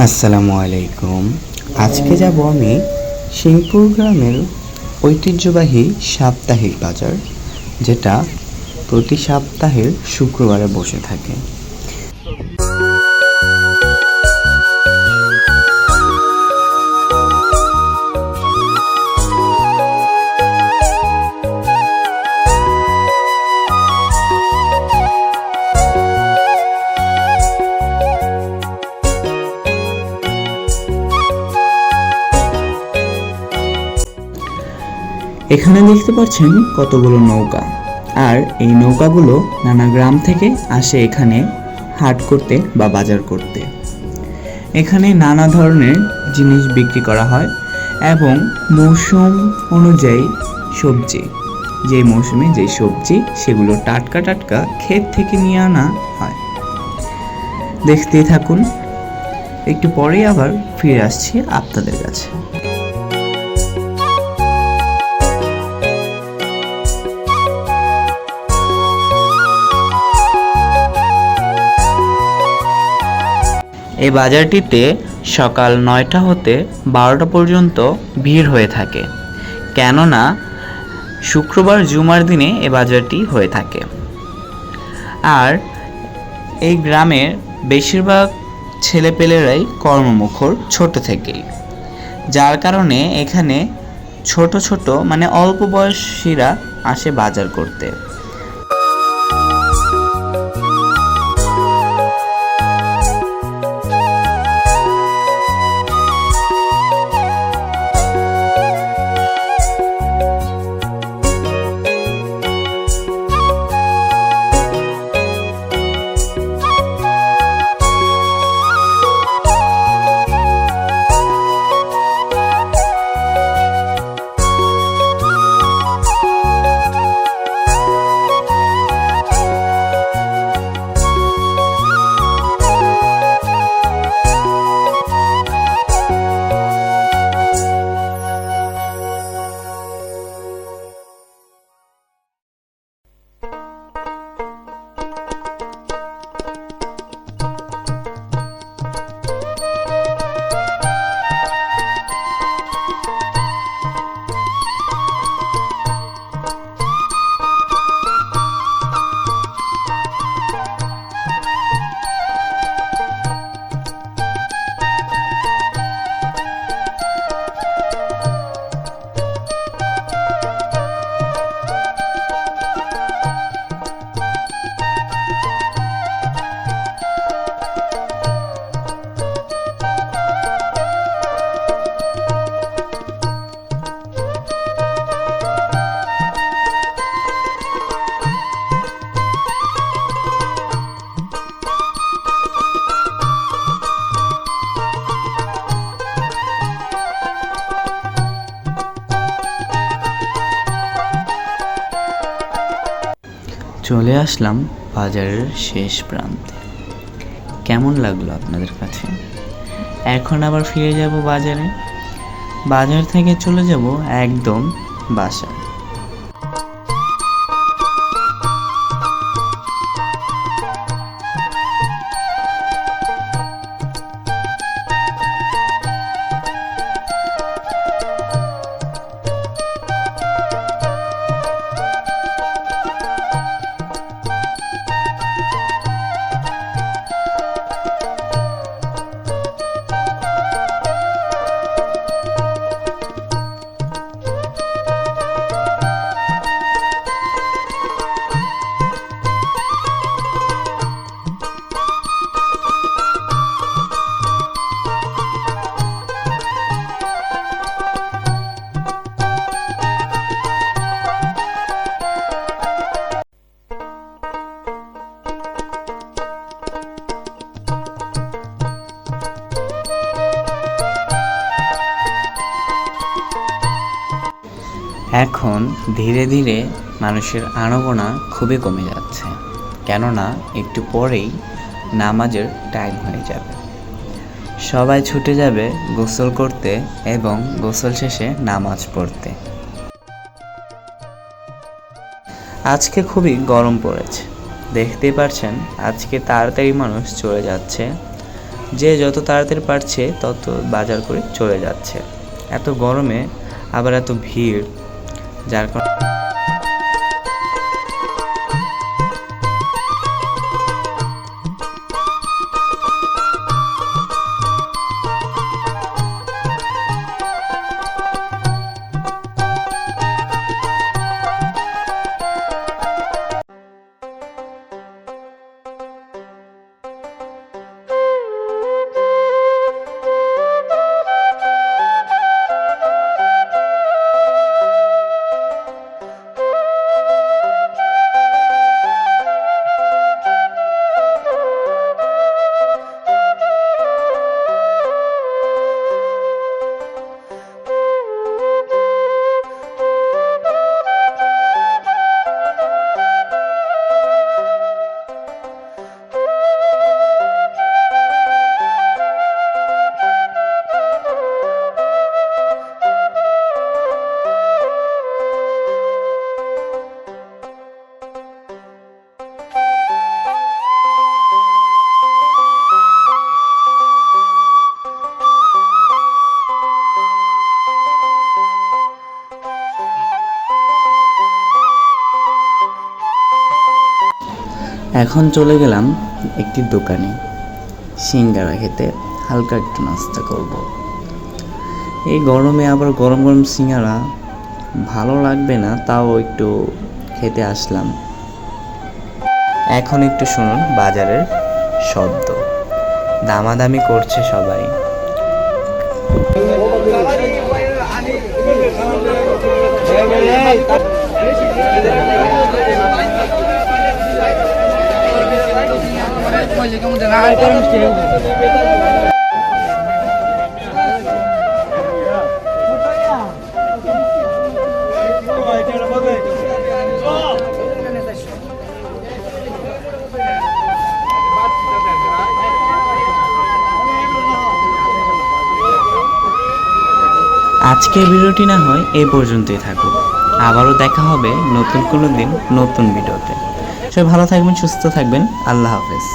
আসসালামু আলাইকুম। আজকে যাব আমি সিংপুর গ্রামের ঐতিহ্যবাহী সাপ্তাহিক বাজার, যেটা প্রতি সপ্তাহের শুক্রবারে বসে থাকে। এখানে দেখতে পাচ্ছেন কতগুলো নৌকা, আর এই নৌকাগুলো নানা গ্রাম থেকে আসে এখানে হাট করতে বা বাজার করতে। এখানে নানা ধরনের জিনিস বিক্রি করা হয় এবং মৌসুম অনুযায়ী সবজি, যে মৌসুমে যে সবজি সেগুলো টাটকা টাটকা ক্ষেত থেকে নিয়ে আনা হয়। দেখতেই থাকুন, একটু পরেই আবার ফিরে আসছি আপনাদের কাছে। এই বাজারটিতে সকাল 9টা হতে 12টা পর্যন্ত ভিড় হয়ে থাকে, কেননা শুক্রবার জুমার দিনে এ বাজারটি হয়ে থাকে। আর এই গ্রামের বেশিরভাগ ছেলেপেলেরাই কর্মমুখর ছোট থেকেই, যার কারণে এখানে ছোট ছোট মানে অল্প বয়সীরা আসে বাজার করতে। চলে আসলাম বাজারের শেষ প্রান্তে। কেমন লাগলো আপনাদের কাছে? এখন আবার ফিরে যাব বাজারে। বাজার থেকে চলে যাব একদম বাসায়। এখন ধীরে ধীরে মানুষের আনাগোনা খুবই কমে যাচ্ছে, কেননা একটু পরেই নামাজের টাইম হয়ে যাবে। সবাই ছুটে যাবে গোসল করতে এবং গোসল শেষে নামাজ পড়তে। আজকে খুবই গরম পড়েছে, দেখতেই পারছেন। আজকে তাড়াতাড়ি মানুষ চলে যাচ্ছে, যে যত তাড়াতাড়ি পারছে তত বাজার করে চলে যাচ্ছে। এত গরমে আবার এত ভিড়, যার কারণে এখন চলে গেলাম একটি দোকানে সিঙ্গারা খেতে, হালকা একটু নাস্তা করব। এই গরমে আবার গরম গরম সিঙ্গারা ভালো লাগবে না, তাও একটু খেতে আসলাম। এখন একটু শুনুন বাজারের শব্দ, দামাদামি করছে সবাই। আজকের ভিডিওটি না হয় এই পর্যন্তই থাকুক, আবারও দেখা হবে নতুন কোনো দিন নতুন ভিডিওতে। সবাই ভালো থাকবেন, সুস্থ থাকবেন, আল্লাহ হাফেজ।